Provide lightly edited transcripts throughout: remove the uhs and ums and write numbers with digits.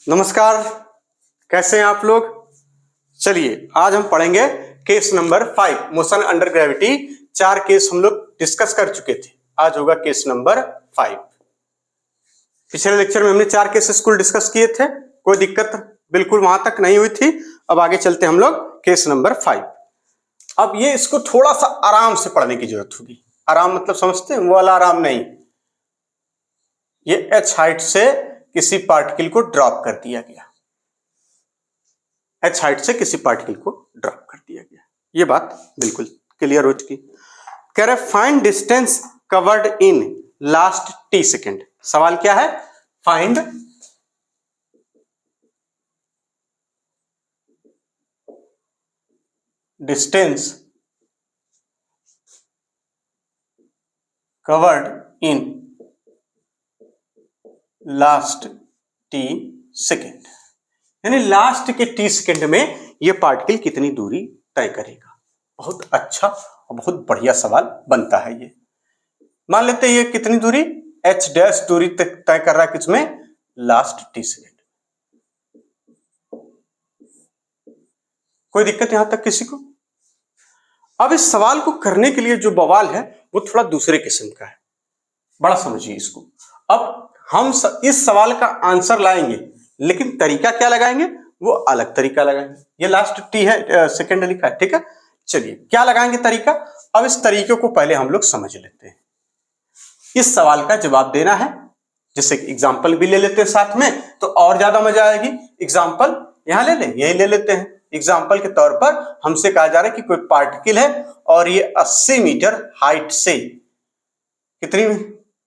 नमस्कार, कैसे हैं आप लोग। चलिए आज हम पढ़ेंगे case number 5 motion under gravity. 4 case हम लोग डिस्कस कर चुके थे, आज होगा केस नंबर 5। पिछले लेक्चर में हमने 4 केसेस कुल डिस्कस किए थे, कोई दिक्कत बिल्कुल वहां तक नहीं हुई थी। अब आगे चलते हम लोग केस नंबर 5। अब ये इसको थोड़ा सा आराम से पढ़ने की जरूरत होगी। आराम मतलब समझते हैं, वो वाला आराम नहीं। ये h हाइट से किसी पार्टिकल को ड्रॉप कर दिया गया, h हाइट से किसी पार्टिकल को ड्रॉप कर दिया गया, ये बात बिल्कुल क्लियर हो चुकी। कह रहे find distance covered in last t second. सवाल क्या है? Find distance covered in last t second, यानी लास्ट के t सेकेंड में यह पार्टिकल कितनी दूरी तय करेगा। बहुत अच्छा और बहुत बढ़िया सवाल बनता है ये। मान लेते हैं ये कितनी दूरी h डैश दूरी तक तय कर रहा है, किसमें? Last t second. कोई दिक्कत यहां तक किसी को? अब इस सवाल को करने के लिए जो बवाल है वो थोड़ा दूसरे किस्म का है, बड़ा समझिए इसको। अब हम इस सवाल का आंसर लाएंगे, लेकिन तरीका क्या लगाएंगे वो अलग तरीका लगाएंगे। ये लास्ट टी है, सेकेंड लिखा है, ठीक है। चलिए क्या लगाएंगे तरीका। अब इस तरीके को पहले हम लोग समझ लेते हैं। इस सवाल का जवाब देना है, जैसे एग्जाम्पल भी ले लेते हैं साथ में तो और ज्यादा मजा आएगी। एग्जाम्पल यहां ले लें, यही ले लेते हैं। एग्जाम्पल के तौर पर हमसे कहा जा रहा है कि कोई पार्टिकल है और ये 80 मीटर हाइट से,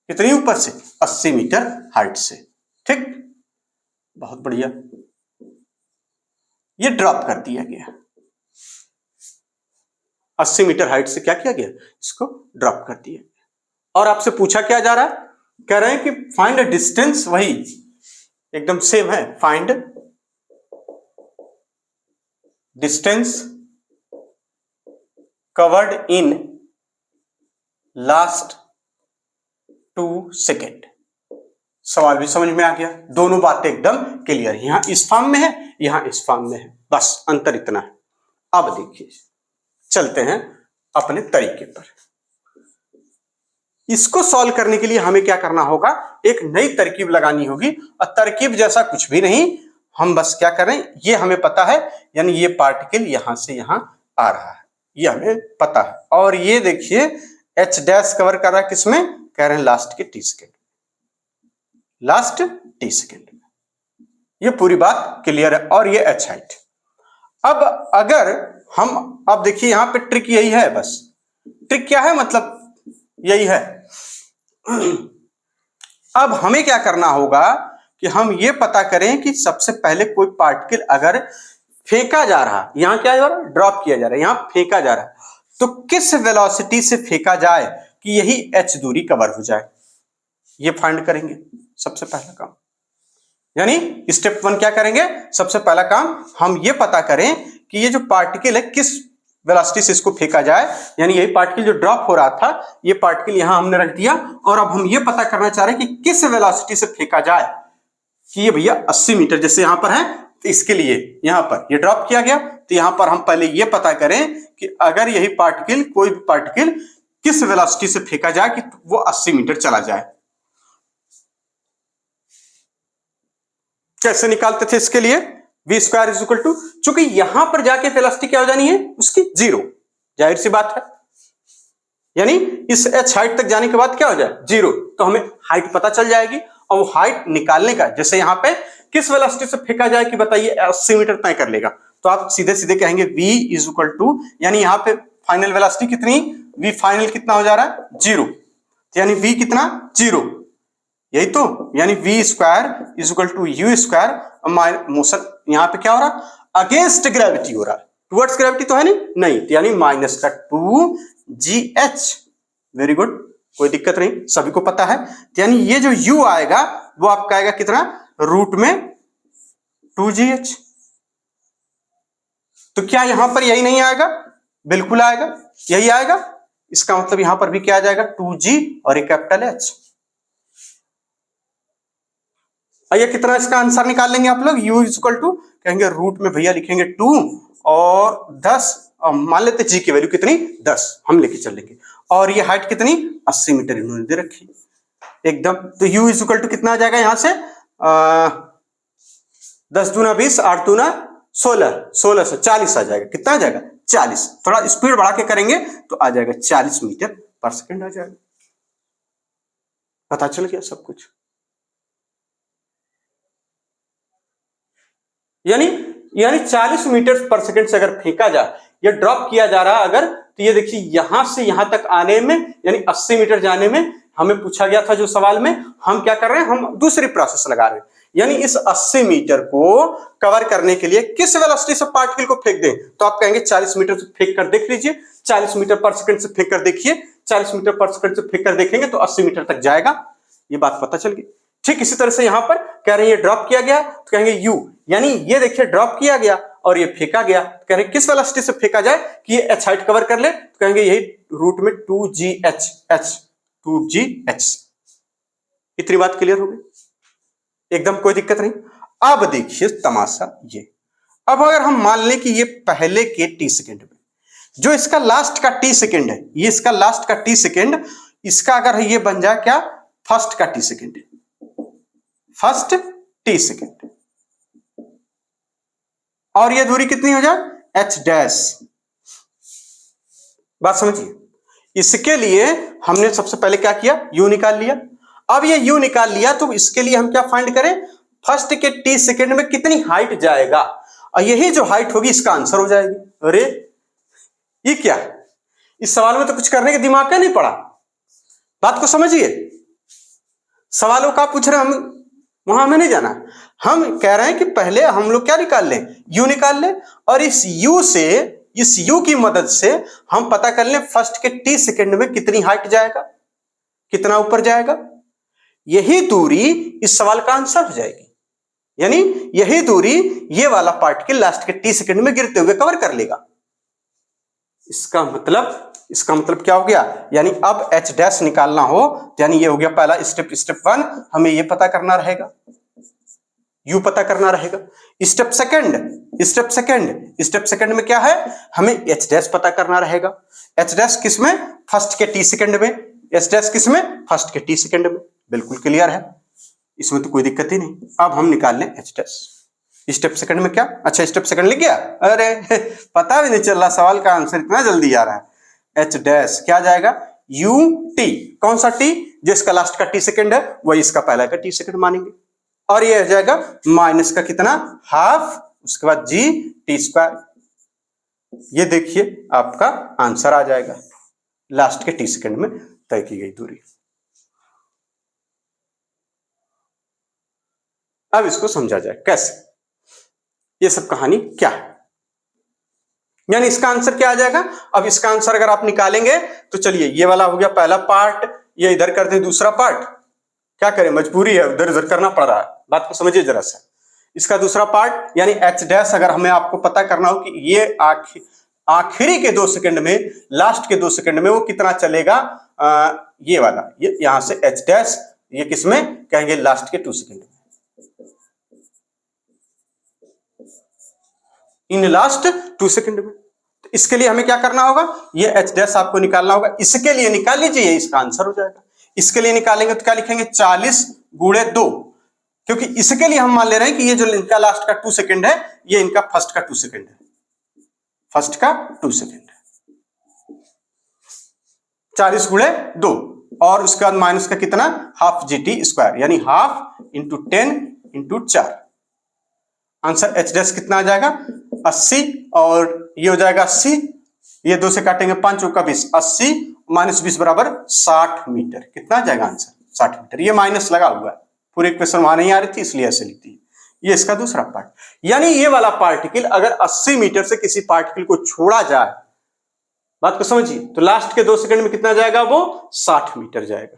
कितनी ऊपर से? 80 मीटर हाइट से, ठीक। बहुत बढ़िया, ये ड्रॉप कर दिया गया। 80 मीटर हाइट से क्या किया गया? इसको ड्रॉप कर दिया गया। और आपसे पूछा क्या जा रहा है? कह रहे हैं कि फाइंड अ डिस्टेंस, वही एकदम सेम है, find distance covered in last 2 second. सवाल भी समझ में आ गया, दोनों बातें एकदम क्लियर। यहां इस फॉर्म में है, यहां इस फॉर्म में है, बस अंतर इतना है। अब देखिए चलते हैं अपने तरीके पर। इसको सॉल्व करने के लिए हमें क्या करना होगा? एक नई तरकीब लगानी होगी। और तरकीब जैसा कुछ भी नहीं, हम बस क्या कर रहे हैं, ये हमें पता है, यानी ये पार्टिकल यहां से यहां आ रहा है, ये हमें पता है। और ये देखिए h डैश कवर कर रहा है किसमें? कह रहे हैं लास्ट के t second, last t second में। ये पूरी बात क्लियर है। और ये h हाइट। अब अगर हम, अब देखिए यहां पे ट्रिक यही है, बस ट्रिक क्या है, मतलब यही है। अब हमें क्या करना होगा कि हम ये पता करें कि सबसे पहले कोई पार्टिकल अगर फेंका जा रहा, यहां क्या हो रहा है? ड्रॉप किया जा रहा है, यहां फेंका जा रहा है, तो किस वेलोसिटी से फेंका जाए कि यही h दूरी कवर हो जाए, ये फाइंड करेंगे सबसे पहला काम। यानी स्टेप 1 क्या करेंगे? सबसे पहला काम हम ये पता करें कि ये जो पार्टिकल है किस वेलोसिटी से इसको फेंका जाए, यानी यही पार्टिकल जो ड्रॉप हो रहा था, ये पार्टिकल यहां हमने रख दिया। और अब हम ये पता करना चाह रहे हैं कि किस वेलोसिटी से फेंका जाए कि ये भैया 80 मीटर जैसे यहां पर है, तो इसके लिए यहां पर ये ड्रॉप किया गया, तो यहां पर हम पहले ये पता करें कि अगर यही पार्टिकल, कोई भी पार्टिकल किस वेलोसिटी से फेंका जाए कि वो 80 मीटर चला जाए। कैसे निकालते थे इसके लिए? v square is equal to, चूंकि यहां पर जाके वेलोसिटी क्या हो जानी है उसकी? 0, जाहिर सी बात है। यानी इस h हाइट तक जाने के बाद क्या हो जाए? 0। तो हमें हाइट पता चल जाएगी। और वो हाइट निकालने का, जैसे यहां पे किस वेलोसिटी से फेंका जाए कि बताइए 80 मीटर तय कर लेगा, तो आप सीधे सीधे कहेंगे v इज इक्वल टू, यानी यहां पे फाइनल वेलोसिटी कितनी? v फाइनल कितना हो जा रहा है? 0। यानी v कितना? 0, यही तो। यानी v square is equal to u square, motion यहां पे क्या हो रहा? अगेंस्ट ग्रेविटी हो रहा है, टुवर्ड्स ग्रेविटी तो है नहीं, तो यानी माइनस का 2gh। वेरी गुड, कोई दिक्कत नहीं, सभी को पता है। तो यानी ये जो u आएगा वो आपका आएगा कितना? रूट में 2gh। तो क्या यहां पर यही नहीं आएगा? बिल्कुल आएगा, यही आएगा। इसका मतलब यहां पर भी क्या आ जाएगा? 2g और एक कैपिटल h। ये कितना इसका आंसर निकाल लेंगे आप लोग, u इक्वल टू कहेंगे रूट में भैया लिखेंगे 2 और 10, मान लेते जी की वैल्यू कितनी 10 हम लेके चलेंगे, और ये हाइट कितनी 80 मीटर इन्होंने दे रखी एकदम। तो u इक्वल टू कितना आ जाएगा यहां से 10 दूना 20, 8 दूना 16, 1640 आ जाएगा। कितना आ जाएगा 40, थोड़ा स्पीड बढ़ा के करेंगे तो आ जाएगा 40 मीटर पर सेकंड आ जाएगा। पता चल गया सब कुछ। यानी 40 मीटर पर सेकंड से अगर फेंका जाए, या ड्रॉप किया जा रहा अगर, तो ये देखिए यहां से यहां तक आने में यानी 80 मीटर जाने में हमें पूछा गया था जो सवाल में, हम क्या कर रहे हैं, हम दूसरी प्रोसेस लगा रहे हैं। यानी इस 80 मीटर को कवर करने के लिए किस वेलोसिटी से पार्टिकल को फेंक दें, तो आप कहेंगे 40 मीटर से फेंक कर देख लीजिए, 40 मीटर पर सेकंड से फेंक कर देखिए, 40 मीटर पर सेकंड से फेंक कर देखेंगे तो 80 मीटर तक जाएगा। ये बात पता चल गई। ठीक इसी तरह से यहां पर कह रहे हैं ये ड्रॉप किया गया, तो कहेंगे u, यानी ये देखिए ड्रॉप किया गया और ये फेंका गया, तो कह रहे हैं किस वेलोसिटी से फेंका जाए कि ये h हाइट कवर कर ले, तो कहेंगे यही रूट में 2gh, h 2gh। इतनी बात क्लियर हो गई एकदम, कोई दिक्कत नहीं। अब देखिए तमाशा ये, अब अगर हम मान लें कि ये पहले के t सेकेंड में, जो इसका लास्ट का t सेकेंड है, ये इसका लास्ट का t सेकेंड, इसका अगर ये बन जाए क्या फर्स्ट का t second, first t second, और ये दूरी कितनी हो जाए h डैश। बात समझिए, इसके लिए हमने सबसे पहले क्या किया, u निकाल लिया। अब ये u निकाल लिया तो इसके लिए हम क्या फाइंड करें, फर्स्ट के t सेकेंड में कितनी हाइट जाएगा, और यही जो हाइट होगी इसका आंसर हो जाएगी। अरे ये क्या, इस सवाल में तो कुछ करने के दिमाग का नहीं पड़ा। बात को समझिए, सवालों का पूछ रहे हम, वहां हमें नहीं जाना। हम कह रहे हैं कि पहले हम लोग क्या निकाल लें, u निकाल लें, और इस u से, इस u की मदद से हम पता कर लें फर्स्ट के t सेकेंड में कितनी हाइट जाएगा, कितना ऊपर जाएगा। यही दूरी इस सवाल का आंसर हो जाएगी। यानी यही दूरी ये वाला पार्टिकल लास्ट के t सेकेंड में गिरते हुए कवर कर लेगा। इसका मतलब क्या हो गया, यानी अब h डैश निकालना हो, यानी ये हो गया पहला स्टेप, स्टेप 1 हमें ये पता करना रहेगा, u पता करना रहेगा। स्टेप सेकंड में क्या है, हमें h डैश पता करना रहेगा। h डैश किसमें, फर्स्ट के t सेकंड में, h डैश किसमें, फर्स्ट के t सेकंड में। बिल्कुल क्लियर है, इसमें तो कोई दिक्कत ही नहीं। अब हम निकाल लें h डैश। स्टेप सेकंड में क्या, अच्छा स्टेप सेकंड लिख गया, अरे पता भी नहीं चल रहा, सवाल का आंसर इतना जल्दी आ रहा है। h डैश क्या जाएगा, u t, कौन सा t, जो इसका लास्ट का t सेकंड है वही इसका पहला का t सेकंड मानेंगे, और ये हो जाएगा माइनस का कितना हाफ, उसके बाद g t स्क्वायर। ये देखिए आपका आंसर आ जाएगा, लास्ट के t सेकंड में तय की गई दूरी। अब इसको समझा जाए कैसे, ये सब कहानी क्या है, यानी इसका आंसर क्या आ जाएगा। अब इसका आंसर अगर आप निकालेंगे तो चलिए, ये वाला हो गया पहला पार्ट, ये इधर कर दे दूसरा पार्ट, क्या करें मजबूरी है, उधर उधर करना पड़ रहा है। बात को समझिए जरा सा, इसका दूसरा पार्ट यानी h डैश, अगर हमें आपको पता करना हो कि ये आखिरी के 2 सेकंड में, लास्ट के 2 सेकंड में वो कितना चलेगा, ये वाला, ये यहां से h डैश, ये किसमें कहेंगे लास्ट के 2 सेकंड में, इन लास्ट 2 सेकंड में। तो इसके लिए हमें क्या करना होगा, ये h डैश आपको निकालना होगा। इसके लिए निकाल लीजिए, इसका आंसर हो जाएगा। इसके लिए निकालेंगे तो क्या लिखेंगे 40 गुणे 2, क्योंकि इसके लिए हम मान ले रहे हैं कि ये जो इनका लास्ट का 2 सेकंड है, ये इनका फर्स्ट का 2 सेकंड है, फर्स्ट का 2 सेकंड है। 40 गुणे 2 और उसके बाद माइनस का कितना हाफ GT स्क्वायर, यानी half into 10 into 4। Answer h dash कितना आ जाएगा 80, और ये हो जाएगा 80, ये 2 से काटेंगे 5 का 20, 80 माइनस 20 बराबर 60 मीटर। कितना आ जाएगा आंसर 60 मीटर। ये माइनस लगा हुआ है, पूरे इक्वेशन वहां नहीं आ रही थी इसलिए ऐसे लिखती है। ये इसका दूसरा पार्ट, यानी ये वाला पार्टिकल अगर 80 मीटर से किसी पार्टिकल को छोड़ा जाए, बात को समझिए, तो लास्ट के 2 सेकंड में कितना जाएगा, वो 60 मीटर जाएगा।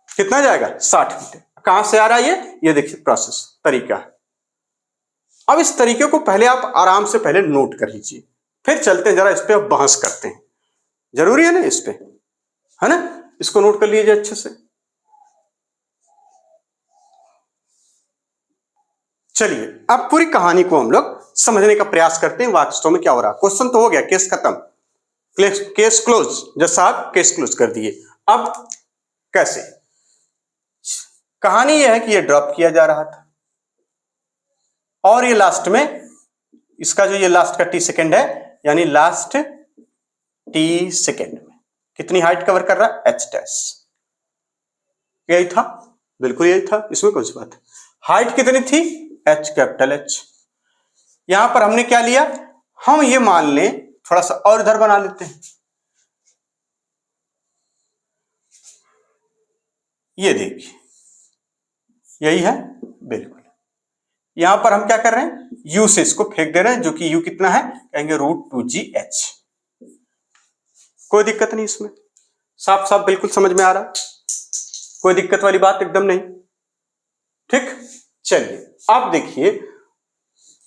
कितना जाएगा 60 मीटर। कहां से आ रहा है ये देखिए प्रोसेस तरीका है। अब इस तरीके को पहले आप आराम से पहले नोट कर लीजिए, फिर चलते हैं जरा इस पे अब बहस करते हैं। जरूरी है ना इस पे, है ना, इसको नोट कर लीजिए अच्छे से। चलिए अब पूरी कहानी को हम लोग समझने का प्रयास करते हैं वास्तव में क्या हो रहा है। क्वेश्चन तो हो गया, केस खत्म, केस क्लोज, जज साहब केस क्लोज कर दिए। अब कैसे? कहानी यह है कि ये ड्रॉप किया जा रहा था और ये लास्ट में इसका जो ये लास्ट का टी सेकेंड है, यानी लास्ट टी सेकेंड में कितनी हाइट कवर कर रहा है? H dash. यही था, बिल्कुल यही था, इसमें कौन सी बात है। हाइट कितनी थी? H capital H. यहां पर हमने क्या लिया, हम ये मान लें, थोड़ा सा और इधर बना लेते हैं, ये देखिए यही है, बिल्कुल। यहां पर हम क्या कर रहे हैं, u से इसको फेंक दे रहे हैं, जो कि u कितना है, कहेंगे √2gh। कोई दिक्कत नहीं इसमें, साफ साफ बिल्कुल समझ में आ रहा है, कोई दिक्कत वाली बात एकदम नहीं। ठीक, चलिए आप देखिए,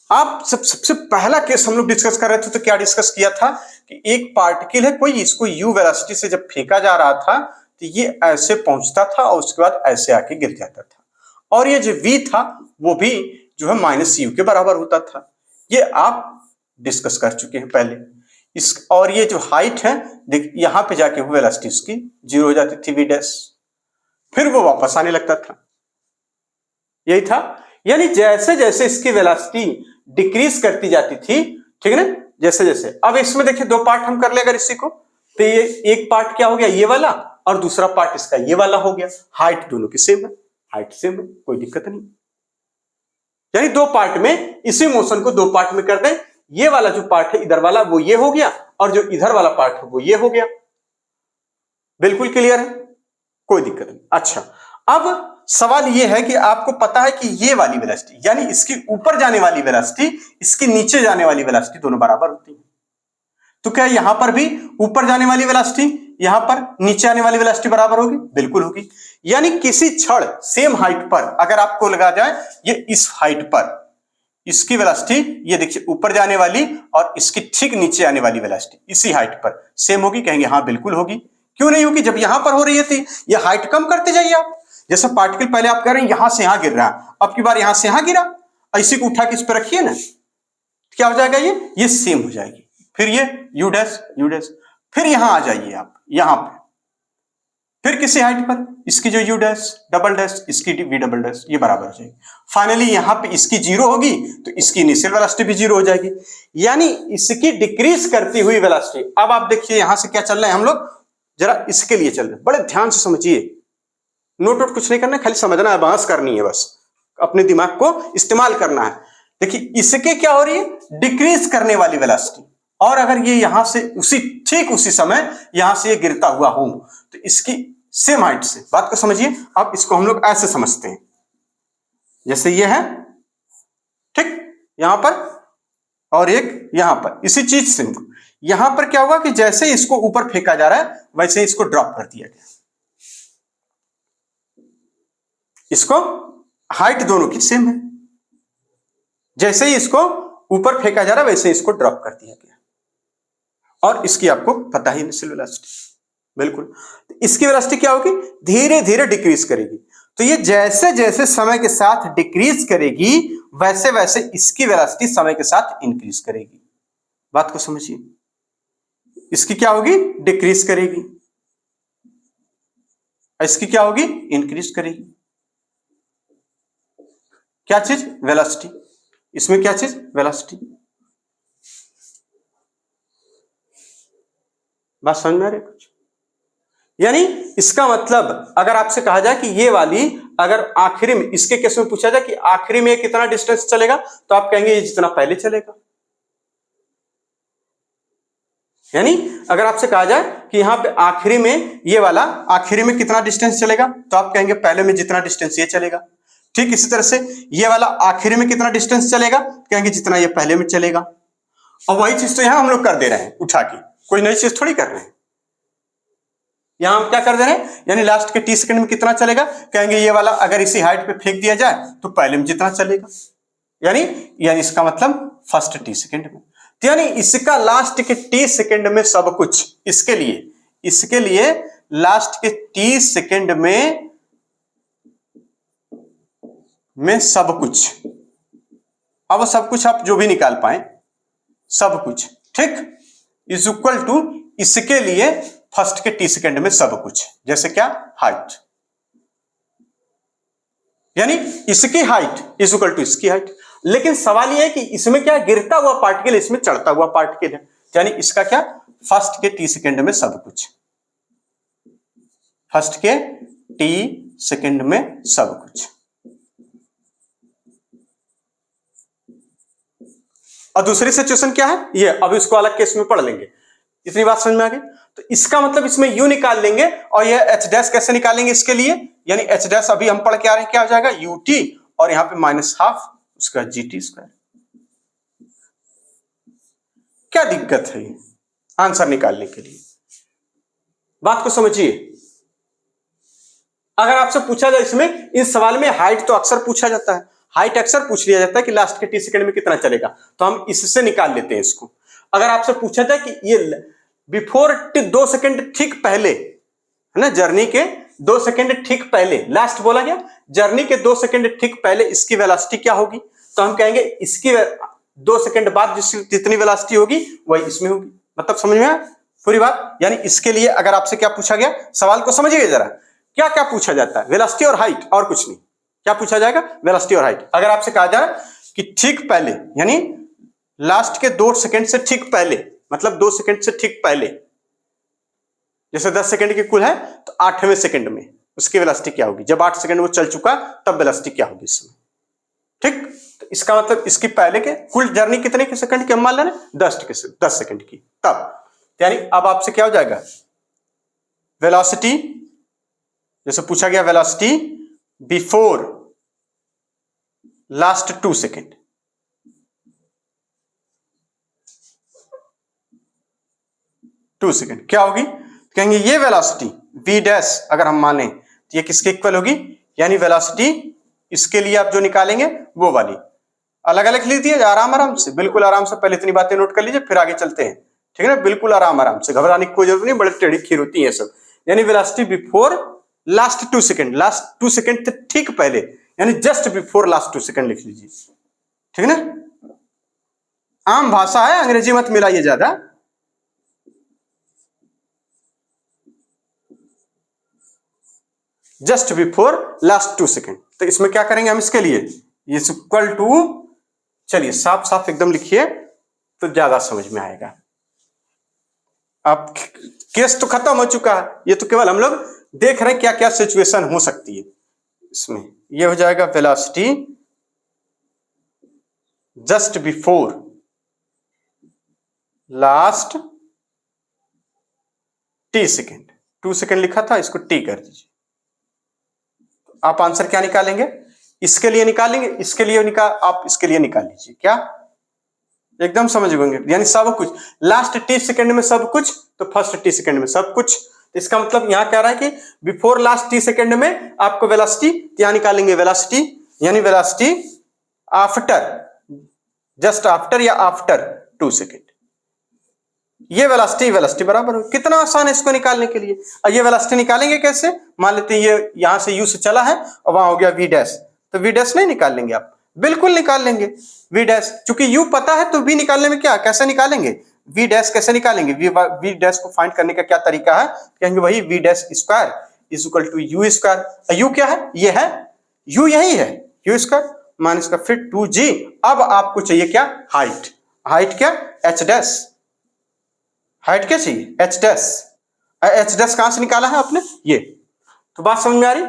आप सबसे पहला केस हम लोग डिस्कस कर रहे थे, तो क्या डिस्कस किया था कि एक पार्टिकल है कोई, इसको u वेलोसिटी से जब फेंका जा रहा था तो ये ऐसे पहुंचता था और उसके बाद ऐसे आके गिर जाता था, और ये जो v था वो भी जो है -u के बराबर होता था। ये आप डिस्कस कर चुके हैं पहले। इस और ये जो हाइट है, देख यहां पे जाके वो वेलोसिटी उसकी 0 हो जाती थी, v डैश, फिर वो वापस आने लगता था। यही था, यानी जैसे जैसे इसकी वेलोसिटी डिक्रीज करती जाती थी, ठीक है ना, जैसे जैसे। अब इसमें देखिए दो पार्ट हम कर ले अगर इसी को, तो ये एक पार्ट क्या हो गया, ये वाला, और दूसरा पार्ट इसका ये वाला हो गया। हाइट दोनों की सेम है, हाइट सेम है, कोई दिक्कत नहीं। यानी दो पार्ट में, इसी मोशन को दो पार्ट में कर दें, ये वाला जो पार्ट है इधर वाला वो ये हो गया, और जो इधर वाला पार्ट है वो ये हो गया। बिल्कुल क्लियर है, कोई दिक्कत नहीं। अच्छा, अब सवाल यह है कि आपको पता है कि ये वाली वेलोसिटी, यानी इसकी ऊपर जाने वाली वेलोसिटी, इसकी नीचे जाने वाली वेलोसिटी दोनों बराबर होती है। तो क्या यहां पर भी ऊपर जाने वाली वेलोसिटी, यहां पर नीचे आने वाली वेलोसिटी बराबर होगी? बिल्कुल होगी। यानी किसी क्षण सेम हाइट पर अगर आपको लगा जाए, ये इस हाइट पर इसकी वेलोसिटी, ये देखिए ऊपर जाने वाली और इसकी ठीक नीचे आने वाली वेलोसिटी इसी हाइट पर सेम होगी, कहेंगे हाँ बिल्कुल होगी। क्यों नहीं होगी? जब यहां पर हो रही थी, ये हाइट कम करते जाइए आप। जैसे पार्टिकल पहले आप कह रहे हैं यहां से यहां गिर रहा है, अब की बार यहां से यहां गिरा, इसी को उठा के इस पर रखिए ना, क्या हो जाएगा, ये सेम हो जाएगी। फिर ये u डैश, फिर यहां आ जाइए आप, यहां पे फिर किसी हाइट पर इसकी जो u डैश डबल डैश, इसकी v डबल डैश, ये बराबर हो जाएगी। फाइनली यहां पे इसकी 0 होगी तो इसकी इनिशियल वेलोसिटी भी 0 हो जाएगी, यानी इसकी डिक्रीज करती हुई वेलोसिटी। अब आप देखिए यहां से क्या चल रहा है, हम लोग जरा इसके लिए चल रहे हैं, बड़े ध्यान से समझिए, नोट वोट कुछ नहीं करना, खाली समझना है, बहस करनी है, बस अपने दिमाग को इस्तेमाल करना है। देखिए इसके क्या हो रही है, डिक्रीज करने वाली वेलोसिटी, और अगर ये यहां से ठीक उसी समय यहां से ये गिरता हुआ हो तो इसकी सेम हाइट से, बात को समझिए। अब इसको हम लोग ऐसे समझते हैं, जैसे ये है, ठीक, यहां पर और एक यहां पर, इसी चीज से यहां पर क्या हुआ कि जैसे इसको ऊपर फेंका जा रहा है वैसे इसको ड्रॉप कर दिया गया। इसको हाइट दोनों की सेम है, जैसे ही इसको ऊपर फेंका जा रहा है वैसे इसको ड्रॉप कर दिया गया, और इसकी आपको पता ही इनिशियल वेलोसिटी, बिल्कुल। तो इसकी वेलोसिटी क्या होगी, धीरे धीरे डिक्रीज करेगी। तो ये जैसे जैसे समय के साथ डिक्रीज करेगी वैसे वैसे इसकी वेलोसिटी समय के साथ इंक्रीज करेगी। बात को समझिए, इसकी क्या होगी, डिक्रीज करेगी, इसकी क्या होगी, इंक्रीज करेगी। क्या चीज, वेलोसिटी। इसमें क्या चीज, वेलोसिटी। बात समझ में आ रही है कुछ? यानी इसका मतलब अगर आपसे कहा जाए कि ये वाली, अगर आखिरी में इसके केस में पूछा जाए कि आखिरी में कितना डिस्टेंस चलेगा, तो आप कहेंगे ये जितना पहले चलेगा। यानी अगर आपसे कहा जाए कि यहां पे आखिरी में ये वाला आखिरी में कितना डिस्टेंस चलेगा, तो आप कहेंगे पहले में जितना डिस्टेंस ये चलेगा। ठीक इसी तरह से ये वाला आखिरी में कितना डिस्टेंस चलेगा, कहेंगे जितना ये पहले में चलेगा। और वही चीज तो यहां हम लोग कर दे रहे हैं उठा के, कोई नई चीज थोड़ी कर रहे हैं। यहां हम क्या कर दे रहे हैं, यानी लास्ट के टी सेकंड में कितना चलेगा, कहेंगे ये वाला अगर इसी हाइट पे फेंक दिया जाए तो पहले में जितना चलेगा, यानी इसका मतलब फर्स्ट टी सेकंड में। तो यानी इसका लास्ट के टी सेकंड में सब कुछ, इसके लिए लास्ट के टी सेकंड में सब कुछ अब वो सब कुछ आप जो भी निकाल पाए सब कुछ, ठीक, इज इक्वल टू इसके लिए फर्स्ट के टी सेकेंड में सब कुछ, जैसे क्या हाइट, यानी इसकी हाइट इज इक्वल टू इसकी हाइट। लेकिन सवाल यह है कि इसमें क्या गिरता हुआ पार्टिकल, इसमें चढ़ता हुआ पार्टिकल है, यानी इसका क्या फर्स्ट के टी सेकेंड में सब कुछ, फर्स्ट के टी सेकेंड में सब कुछ। और दूसरी सिचुएशन क्या है ये, अब इसको अलग केस में पढ़ लेंगे। इतनी बात समझ में आ गई? तो इसका मतलब इसमें यू निकाल लेंगे और ये एच डैश कैसे निकालेंगे इसके लिए, यानी एच डैश अभी हम पढ़ के आ रहे हैं, क्या हो जाएगा यू टी और यहां पे माइनस हाफ उसका जी टी स्क्वायर। क्या दिक्कत है आंसर निकालने के लिए? बात को समझिए। अगर आपसे पूछा जाए इसमें, इस सवाल में हाइट तो अक्सर पूछा जाता है, हाइट अक्सर पूछ लिया जाता है कि लास्ट के टी सेकेंड में कितना चलेगा, तो हम इससे निकाल लेते हैं इसको। अगर आपसे पूछा जाए कि ये बिफोर 2 सेकेंड ठीक पहले है ना, जर्नी के 2 सेकेंड ठीक पहले, लास्ट बोला गया, जर्नी के 2 सेकेंड ठीक पहले इसकी वेलोसिटी क्या होगी, तो हम कहेंगे इसकी 2 सेकेंड बाद जितनी वेलोसिटी होगी वही इसमें होगी। मतलब समझ में आया पूरी बात? यानी इसके लिए अगर आपसे क्या पूछा गया, सवाल को समझिए जरा, क्या क्या पूछा जाता है, वेलोसिटी और हाइट और कुछ नहीं। क्या पूछा जाएगा? वेलोसिटी और हाइट। अगर आपसे कहा जाए कि ठीक पहले, यानी लास्ट के 2 सेकेंड से ठीक पहले, मतलब 2 सेकेंड से ठीक पहले, जैसे 10 सेकेंड की कुल है तो 8वें सेकेंड में उसकी वेलोसिटी क्या होगी, जब 8 सेकेंड वो चल चुका तब वेलोसिटी क्या होगी इसमें, ठीक। तो इसका मतलब इसकी पहले के कुल जर्नी कितने के सेकंड की हम मान ले रहे हैं, 10 सेकेंड की, तब यानी अब आपसे क्या हो जाएगा, वेलोसिटी, जैसे पूछा गया वेलोसिटी बिफोर लास्ट 2 सेकेंड, क्या होगी, कहेंगे ये वेलोसिटी v डैश अगर हम माने तो ये किसके इक्वल होगी, यानी वेलोसिटी इसके लिए आप जो निकालेंगे वो वाली, अलग अलग लिख दिए आराम आराम से, बिल्कुल आराम से, पहले इतनी बातें नोट कर लीजिए फिर आगे चलते हैं, ठीक है ना, बिल्कुल आराम आराम से, घबराने की कोई जरूरत नहीं, बड़े टेढ़ी खीर होती है सब। यानी velocity before last 2 second, last 2 second ठीक पहले, यानी जस्ट बिफोर लास्ट 2 सेकेंड लिख लीजिए, ठीक है ना, आम भाषा है, अंग्रेजी मत मिलाइए ज्यादा। जस्ट बिफोर लास्ट 2 सेकेंड, तो इसमें क्या करेंगे हम इसके लिए, ये इक्वल टू, चलिए साफ साफ एकदम लिखिए तो ज्यादा समझ में आएगा। अब केस तो खत्म हो चुका है, ये तो केवल हम लोग देख रहे हैं क्या क्या सिचुएशन हो सकती है इसमें। ये हो जाएगा velocity just before last T second, 2 second लिखा था, इसको टी कर दीजिए। आप आंसर क्या निकालेंगे, इसके लिए निकालेंगे, इसके लिए आप इसके लिए निकाल लीजिए, क्या एकदम समझ गए, यानी सब कुछ लास्ट टी सेकेंड में सब कुछ, तो फर्स्ट टी सेकेंड में सब कुछ। इसका मतलब यहां कह रहा है कि बिफोर लास्ट टी सेकेंड में आपको वेलोसिटी क्या निकालेंगे, वेलोसिटी यानी वेलोसिटी आफ्टर, जस्ट आफ्टर या आफ्टर 2 सेकेंड, ये वेलोसिटी बराबर हो, कितना आसान है इसको निकालने के लिए। और ये वेलोसिटी निकालेंगे कैसे, मान लेते हैं ये यहां से यू से चला है और वहां हो गया वी डैश, तो वी डैश नहीं निकाल लेंगे आप, बिल्कुल निकाल लेंगे वी डैश, क्योंकि यू पता है तो वी निकालने में क्या, कैसे निकालेंगे, वी डैश कैसे निकालेंगे, वी डैश को फाइंड करने का क्या तरीका है, कहेंगे वही V dash square is equal to U square. U क्या है, ये है यू, यही है यू स्क्वायर माइनस का फिर 2g। अब आपको चाहिए क्या, हाइट, हाइट क्या एच डैश, हाइट क्या चाहिए एच डैश, एच डैश कहां से निकाला है आपने, ये, तो बात समझ में आ रही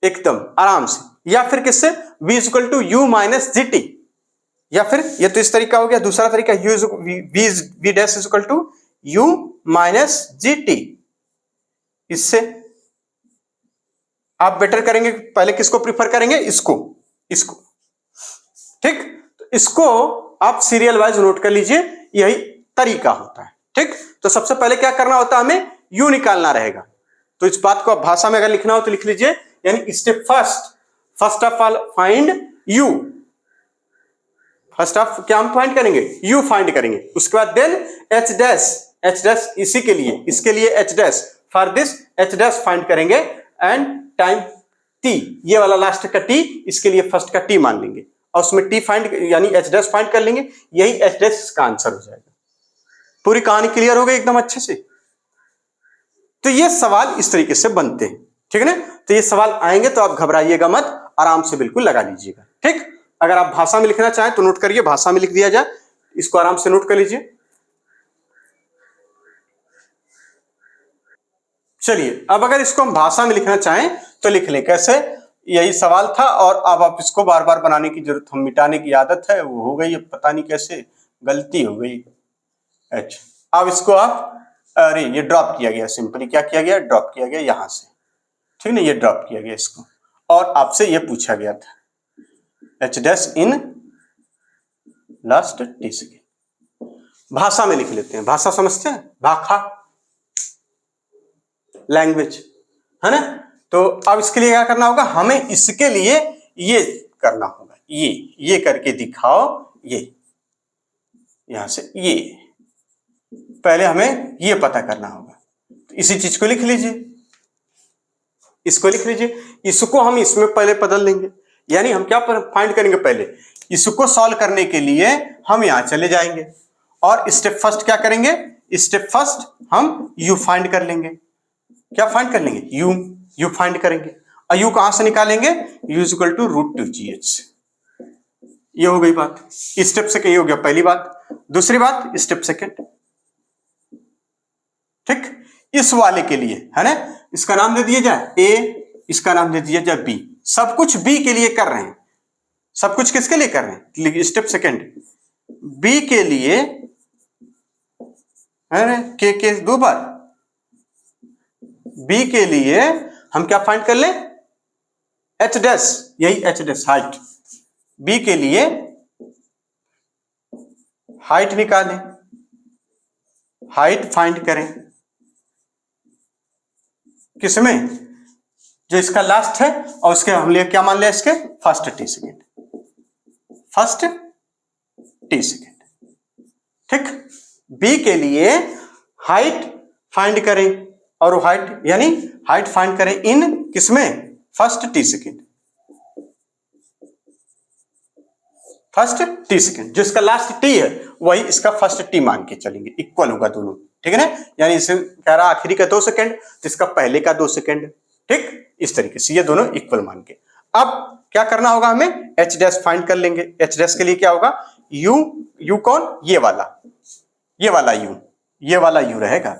एकदम आराम से। या फिर किससे, v equal to U minus G T, या फिर ये तो इस तरीका हो गया, दूसरा तरीका V dash equal to U minus G T, इससे आप बेटर करेंगे, पहले किसको प्रिफर करेंगे, इसको, ठीक, तो इसको आप सीरियल वाइज नोट कर लीजिए, यही तरीका होता है, ठीक। तो सबसे पहले क्या करना होता है, हमें यू निकालना रहेगा, तो इस बात को आप भाषा में अगर लिखना हो तो लिख लीजिए, यानी step first of all find you, first of क्या हम फाइंड करेंगे, यू फाइंड करेंगे, उसके बाद देन एच डैश इसी के लिए, इसके लिए H dash, for this H dash find करेंगे, एंड टाइम टी, ये वाला लास्ट का टी, इसके लिए फर्स्ट का टी मान लेंगे, और उसमें टी फाइंड यानी एच डैश फाइंड कर लेंगे, यही एच डैश इसका आंसर हो जाएगा। पूरी कहानी क्लियर हो गई एकदम अच्छे से। तो ये सवाल इस तरीके से बनते हैं, ठीक है ना। तो ये सवाल आएंगे तो आप घबराइएगा मत, आराम से बिल्कुल लगा लीजिएगा, ठीक। अगर आप भाषा में लिखना चाहें तो नोट करिए, भाषा में लिख दिया जाए, इसको आराम से नोट कर लीजिए। चलिए अब अगर इसको हम भाषा में लिखना चाहें तो लिख लें, कैसे, यही सवाल था और अब आप इसको बार बार बनाने की जरूरत, हम मिटाने की आदत है वो हो गई, पता नहीं कैसे गलती हो गई। अच्छा अब इसको आप, अरे ये ड्रॉप किया गया, सिंपली क्या किया गया, ड्रॉप किया गया यहां से, ठीक ना, ये ड्रॉप किया गया इसको, और आपसे ये पूछा गया था H dash in last T second. भाषा में लिख लेते हैं, भाषा समझते हैं, भाषा लैंग्वेज, है ना। तो अब इसके लिए क्या करना होगा, हमें इसके लिए ये करना होगा, ये करके दिखाओ, ये यहां से ये, पहले हमें ये पता करना होगा। तो इसी चीज को लिख लीजिए, इसको लिख लीजिए, इसको हम इसमें पहले बदल देंगे, यानी हम क्या फाइंड करेंगे, पहले इसको सॉल्व करने के लिए हम यहां चले जाएंगे और स्टेप फर्स्ट क्या करेंगे, स्टेप फर्स्ट हम यू फाइंड कर लेंगे। क्या फाइंड कर लेंगे, यू फाइंड करेंगे, और यू कहां से निकालेंगे, you is equal to √2gh। ये हो गई बात, स्टेप सेकंड, ये हो गया पहली बात। दूसरी बात स्टेप सेकंड, ठीक, इस वाले के लिए, है ना, इसका नाम दे दिया जाए ए, इसका नाम दे दिया जाए बी, सब कुछ बी के लिए कर रहे हैं, सब कुछ किसके लिए कर रहे हैं, स्टेप सेकंड बी के लिए, है ना, के दो बार, बी के लिए हम क्या फाइंड कर ले, एच डैश, यही एच डैश हाइट, बी के लिए हाइट निकालें, हाइट फाइंड करें किसमें, जो इसका लास्ट है, और उसके हम लिए क्या मान लिया, इसके first T second, first T second, ठीक। बी के लिए हाइट फाइंड करें, और हाइट यानी हाइट फाइंड करें इन किसमें, first T second, first T second, जो इसका लास्ट टी है वही इसका फर्स्ट टी मान के चलेंगे, इक्वल होगा दोनों, ठीक है ना। यानी इसे कह रहा आखिरी का 2 सेकेंड तो इसका पहले का 2 सेकेंड, ठीक, इस तरीके से ये दोनों इक्वल मान के। अब क्या करना होगा, हमें एच डैश फाइंड कर लेंगे। एच डैश के लिए क्या होगा, यू कौन, ये वाला यू, ये वाला यू रहेगा,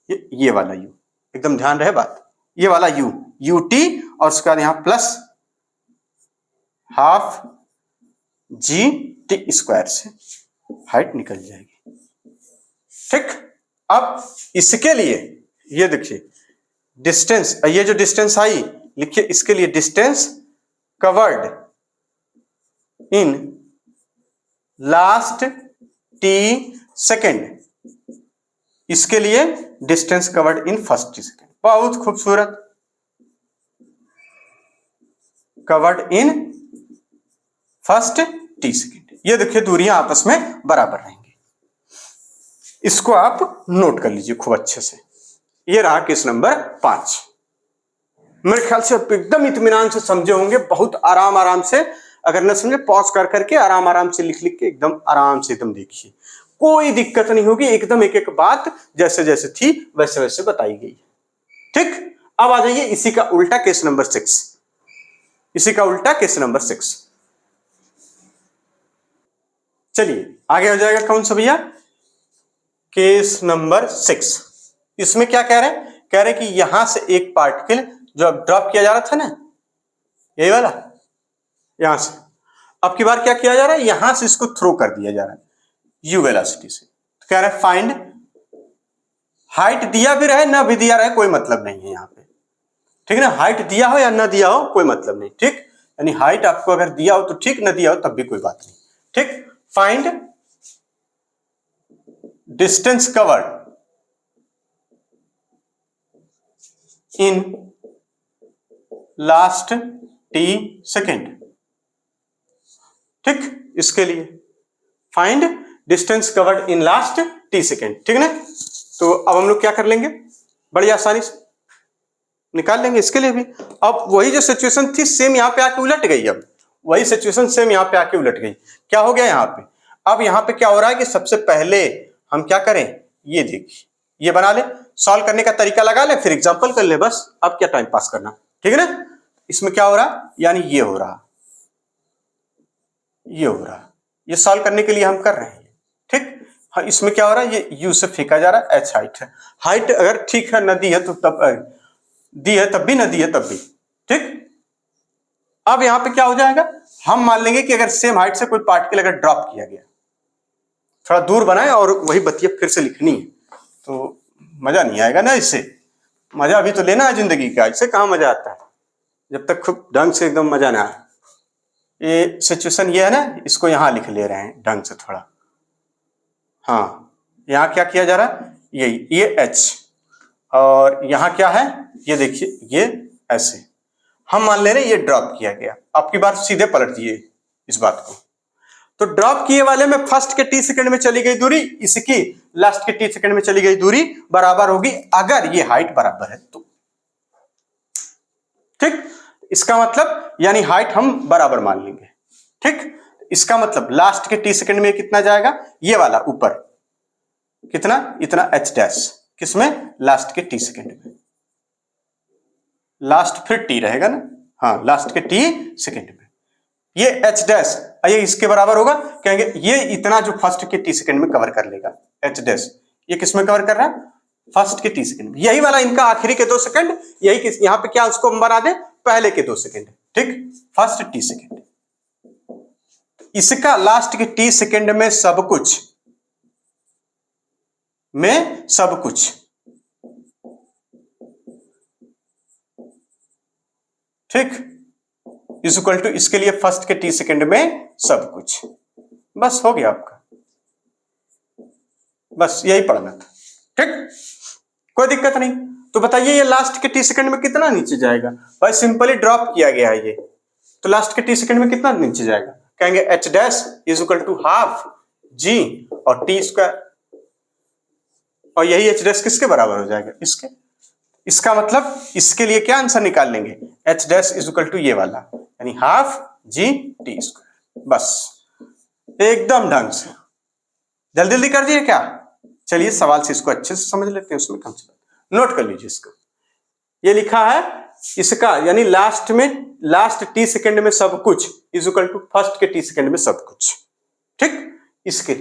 ये वाला यू, एकदम ध्यान रहे बात, ये वाला यू टी, और उसका यहां plus half G T square से हाइट निकल जाएगी, ठीक। अब इसके लिए ये देखिए डिस्टेंस, ये जो डिस्टेंस आई लिखिए, इसके लिए distance covered in last T second, इसके लिए distance covered in first T second, बहुत खूबसूरत, covered in first T second. ये देखिए दूरियां आपस में बराबर रहेंगी, इसको आप नोट कर लीजिए खूब अच्छे से। ये रहा केस नंबर 5। मेरे ख्याल से आप एकदम इत्मीनान से समझे होंगे, बहुत आराम से, अगर न समझे पॉज कर करके आराम से लिख के एकदम आराम से एकदम देखिए, कोई दिक्कत नहीं होगी, एकदम एक एक बात जैसे जैसे थी वैसे वैसे बताई गई, ठीक। अब आ जाइए इसी का उल्टा केस नंबर 6, इसी का उल्टा केस नंबर 6। चलिए आगे हो जाएगा कौन सा भैया, केस नंबर 6। इसमें क्या कह रहे हैं, कह रहे हैं कि यहां से एक पार्टिकल जो अब ड्रॉप किया जा रहा था ना, यही वाला, यहां से अब की बार क्या किया जा रहा है, यहां से इसको थ्रो कर दिया जा रहा है यू वेलोसिटी से। तो कह रहे हैं फाइंड हाइट, दिया भी रहे ना भी दिया रहे कोई मतलब नहीं है यहां पे, ठीक है ना, हाइट दिया हो या ना दिया हो कोई मतलब नहीं, ठीक। यानी हाइट आपको अगर दिया हो तो ठीक, ना दिया हो तब भी कोई बात नहीं, ठीक। Find distance covered in last T second, ठीक। इसके लिए find distance covered in last T second, ठीक है ना। तो अब हम लोग क्या कर लेंगे, बड़ी आसानी से निकाल लेंगे इसके लिए भी। अब वही जो सिचुएशन थी सेम यहां पे आके उलट गई, अब वही सिचुएशन सेम यहाँ पे आके उलट गई। क्या हो गया यहाँ पे? अब यहाँ पे क्या हो रहा है कि सबसे पहले हम क्या करें, ये देखिए, ये बना ले, सॉल्व करने का तरीका लगा ले, फिर एग्जांपल कर ले, बस। अब क्या टाइम पास करना, ठीक है ना। इसमें क्या हो रहा, यानी ये हो रहा, ये हो रहा, ये सॉल्व करने के लिए हम कर रहे हैं, ठीक। हाँ, इसमें क्या हो रहा है, ये यू से फेंका जा रहा है, एच हाइट है। हाइट अगर ठीक है, नदी है तो तब दी है तब भी, नदी है तब भी, ठीक। अब यहां पे क्या हो जाएगा, हम मान लेंगे कि अगर सेम हाइट से कोई पार्टिकल अगर ड्रॉप किया गया, थोड़ा दूर बनाए और वही बतिया फिर से लिखनी है, तो मजा नहीं आएगा ना। इससे मजा भी तो लेना है जिंदगी का, इससे कहां मजा आता है जब तक खूब ढंग से एकदम मजा ना आए। ये सिचुएशन ये है ना, इसको यहां लिख ले रहे हैं ढंग से थोड़ा। हाँ, यहाँ क्या किया जा रहा है, ये एच, और यहाँ क्या है, ये देखिए, ये ऐसे हम मान ले रहे हैं ये ड्रॉप किया गया। आपकी बात सीधे पलट दिए इस बात को, तो ड्रॉप किए वाले में फर्स्ट के टी सेकंड में चली गई दूरी, इसकी लास्ट के टी सेकंड में चली गई दूरी बराबर होगी, अगर ये हाइट बराबर है तो, ठीक। इसका मतलब यानी हाइट हम बराबर मान लेंगे, ठीक। इसका मतलब लास्ट के टी सेकंड में कितना जाएगा, ये वाला ऊपर कितना, इतना एच डैश, किसमें, लास्ट के टी सेकंड में। लास्ट फिर टी रहेगा ना, हाँ, लास्ट के टी सेकंड में ये एच डैश, ये इसके बराबर होगा, कहेंगे ये इतना जो फर्स्ट के टी सेकंड में कवर कर लेगा, एच डैश ये किसमें कवर कर रहा है, फर्स्ट के टी सेकंड में। यही वाला इनका आखिरी के 2 सेकंड, यही किस यहां पे क्या उसको हम बना दे, पहले के 2 सेकंड, ठीक, फर्स्ट टी सेकंड। इसका लास्ट के टी सेकंड में सब कुछ, में सब कुछ, ठीक, इज इक्वल टू इसके लिए फर्स्ट के टी सेकंड में सब कुछ। बस हो गया आपका, बस यही पढ़ना था, ठीक, कोई दिक्कत नहीं। तो बताइए ये लास्ट के टी सेकंड में कितना नीचे जाएगा, भाई सिंपली ड्रॉप किया गया है ये, तो लास्ट के टी सेकंड में कितना नीचे जाएगा, कहेंगे h dash is equal to half g और टी स्क्वायर, और यही एच डैश किसके बराबर हो जाएगा, इसके। इसका मतलब इसके लिए क्या आंसर निकाल लेंगे, H dash is equal to ये वाला, यानी हाफ जी टी स्क्वायर। बस एकदम ढंग से, जल्दी जल्दी कर दिए क्या। चलिए सवाल से इसको अच्छे से समझ लेते हैं, उसमें कम से कम नोट कर लीजिए इसको। ये लिखा है इसका, यानी लास्ट में, लास्ट टी सेकंड में सब कुछ इज इक्वल टू फर्स्ट के टी सेकंड में सब कुछ, ठीक। इसके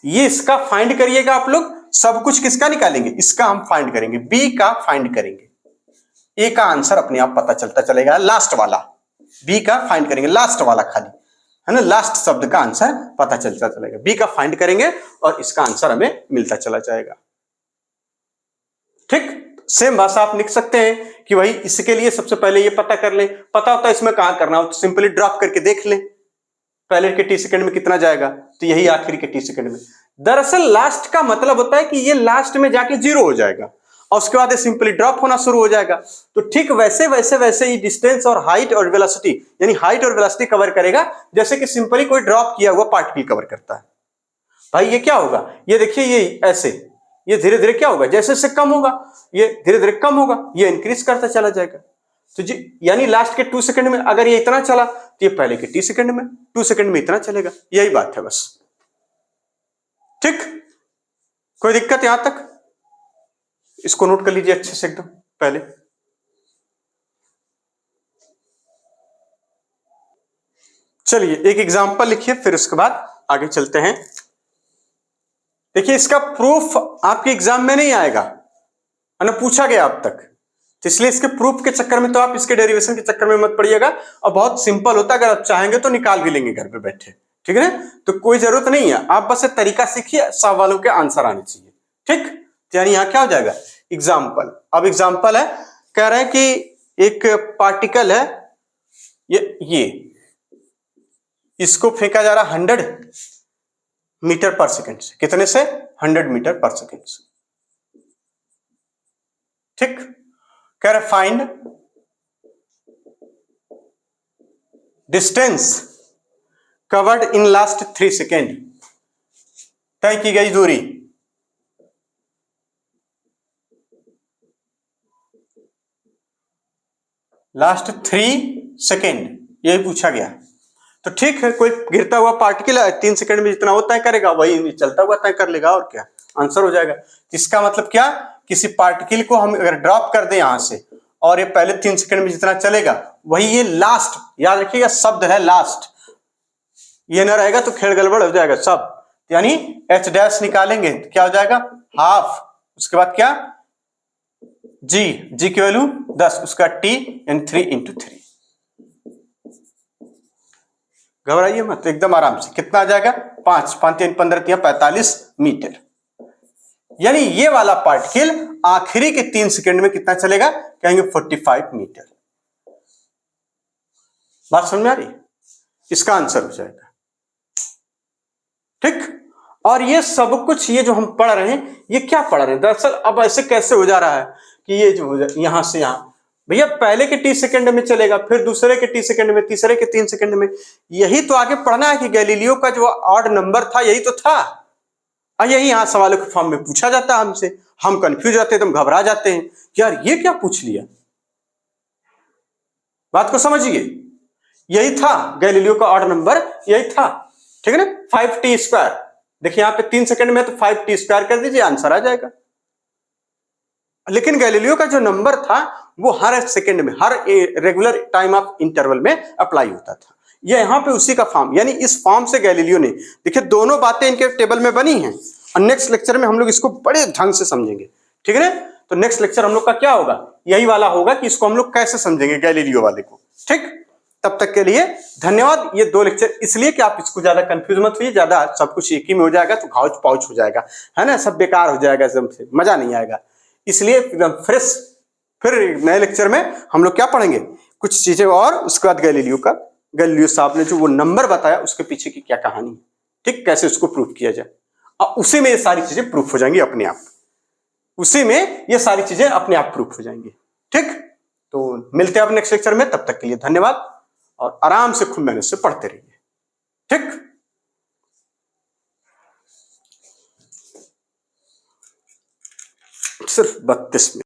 ये इसका फाइंड करिएगा आप लोग, सब कुछ किसका निकालेंगे, इसका हम फाइंड करेंगे, बी का फाइंड करेंगे, ए का आंसर अपने आप पता चलता चलेगा, लास्ट वाला, बी का फाइंड करेंगे, लास्ट वाला खाली है ना, लास्ट शब्द का आंसर पता चलता चलेगा, बी का फाइंड करेंगे और इसका आंसर हमें मिलता चला जाएगा, ठीक। सेम भाषा आप लिख सकते हैं कि वही इसके लिए सबसे पहले ये पता कर लें, पता होता है इसमें कहां करना हो तो सिंपली ड्रॉप करके देख लें पहले के टी सेकंड में कितना जाएगा, तो यही आखिरी के टी सेकंड में। दरअसल लास्ट का मतलब होता है कि ये लास्ट में जाके 0 हो जाएगा और उसके बाद ये सिंपली ड्रॉप होना शुरू हो जाएगा। तो ठीक वैसे वैसे वैसे ही डिस्टेंस और हाइट और वेलोसिटी, यानी हाइट और वेलोसिटी कवर करेगा जैसे कि सिंपली कोई ड्रॉप किया हुआ पार्टिकल कवर करता है। भाई ये क्या होगा, ये देखिए, ये ऐसे, ये धीरे धीरे क्या होगा, जैसे जैसे कम होगा ये धीरे धीरे कम होगा, ये इंक्रीज करता चला जाएगा। तो जी यानी लास्ट के 2 सेकंड में अगर ये इतना चला तो ये पहले के टी सेकंड में 2 सेकंड में इतना चलेगा, यही बात है बस, ठीक। कोई दिक्कत यहां तक, इसको नोट कर लीजिए अच्छे से एकदम पहले। चलिए एक एग्जांपल लिखिए, फिर उसके बाद आगे चलते हैं। देखिए इसका प्रूफ आपके एग्जाम में नहीं आएगा, है ना, पूछा गया अब तक, तो इसलिए इसके प्रूफ के चक्कर में तो आप इसके डेरिवेशन के चक्कर में मत पड़िएगा, और बहुत सिंपल होता है, अगर आप चाहेंगे तो निकाल भी लेंगे घर पे बैठे, ठीक है ना। तो कोई जरूरत नहीं है, आप बस तरीका सीखिए, सवालों के आंसर आने चाहिए, ठीक। तो यानी यहां क्या हो जाएगा, एग्जाम्पल। अब एग्जाम्पल है, कह रहे हैं कि एक पार्टिकल है, ये इसको फेंका जा रहा 100 मीटर पर सेकेंड से, कितने से, 100 मीटर पर सेकेंड से, ठीक। कह रहे find distance covered in last 3 second, तय की गई दूरी, लास्ट 3 सेकेंड यही पूछा गया। तो ठीक है, कोई गिरता हुआ पार्टिकल 3 सेकंड में जितना वो तय करेगा वही चलता हुआ तय कर लेगा, और क्या आंसर हो जाएगा। इसका मतलब क्या, किसी पार्टिकल को हम अगर ड्रॉप कर दें यहां से, और ये पहले 3 सेकंड में जितना चलेगा वही ये लास्ट, याद रखिएगा शब्द है लास्ट, ये न रहेगा तो खेल गड़बड़ हो जाएगा सब। यानी एच डैश निकालेंगे तो क्या हो जाएगा, हाफ, उसके बाद क्या, जी की वैल्यू 10, उसका टी यानी 3 × 3। घबराइए मत, एकदम आराम से। कितना आ जाएगा, 5 5 3 15 3 45 मीटर। यानी ये वाला पार्टिकल आखिरी के 3 सेकंड में कितना चलेगा, कहेंगे 45 मीटर। बात समझ में आ रही, इसका आंसर हो जाएगा। ठीक, और ये सब कुछ ये जो हम पढ़ रहे हैं, ये क्या पढ़ रहे हैं दरअसल, अब ऐसे कैसे हो जा रहा है कि ये जो हो जाए यहां से यहां, भैया पहले के टी सेकंड में चलेगा, फिर दूसरे के टी सेकंड में, तीसरे के 3 सेकंड में, यही तो आगे पढ़ना है कि गैलीलियो का जो ऑड नंबर था यही तो था, और यही यहां सवालों के फॉर्म में पूछा जाता है हमसे। हम कंफ्यूज होते हैं, तुम घबरा जाते हैं, यार ये क्या पूछ लिया। बात को समझिए, यही था गैलीलियो का ऑड नंबर, यही था। ठीक है ना, 5t²। देखिए यहां पे 3 सेकंड में तो 5t² कर दीजिए, आंसर आ जाएगा। लेकिन गैलीलियो का जो नंबर था वो हर सेकंड में, हर रेगुलर टाइम ऑफ इंटरवल में अप्लाई होता था। ये यहां पे उसी का फॉर्म, यानी इस फॉर्म से गैलीलियो ने, देखिए दोनों बातें इनके टेबल में बनी हैं, और नेक्स्ट लेक्चर में हम लोग इसको बड़े ढंग से समझेंगे। ठीक है ना, तो नेक्स्ट लेक्चर हम लोग का क्या होगा, यही वाला होगा कि इसको हम लोग कैसे समझेंगे गैलीलियो वाले को। ठीक, तब तक के लिए धन्यवाद। ये 2 लेक्चर इसलिए कि आप इसको ज्यादा कंफ्यूज मत हुई, ज्यादा सब कुछ एक ही में हो जाएगा तो घाउच पाउच हो जाएगा, है ना, सब बेकार हो जाएगा, एकदम से मजा नहीं आएगा। इसलिए एकदम फ्रेश, फिर नए लेक्चर में हम लोग क्या पढ़ेंगे, कुछ चीजें, और उसके बाद गैलीलियो साहब ने जो वो नंबर बताया उसके पीछे की क्या कहानी है, ठीक, कैसे उसको प्रूफ किया जाए, और उसी में ये सारी चीजें प्रूफ हो जाएंगी अपने आप, उसी में ये सारी चीजें अपने आप प्रूफ हो जाएंगी। ठीक, तो मिलते हैं अब नेक्स्ट लेक्चर में, तब तक के लिए धन्यवाद, और आराम से खूब मेहनत से पढ़ते रहिए। ठीक, सिर्फ 32 मिनट।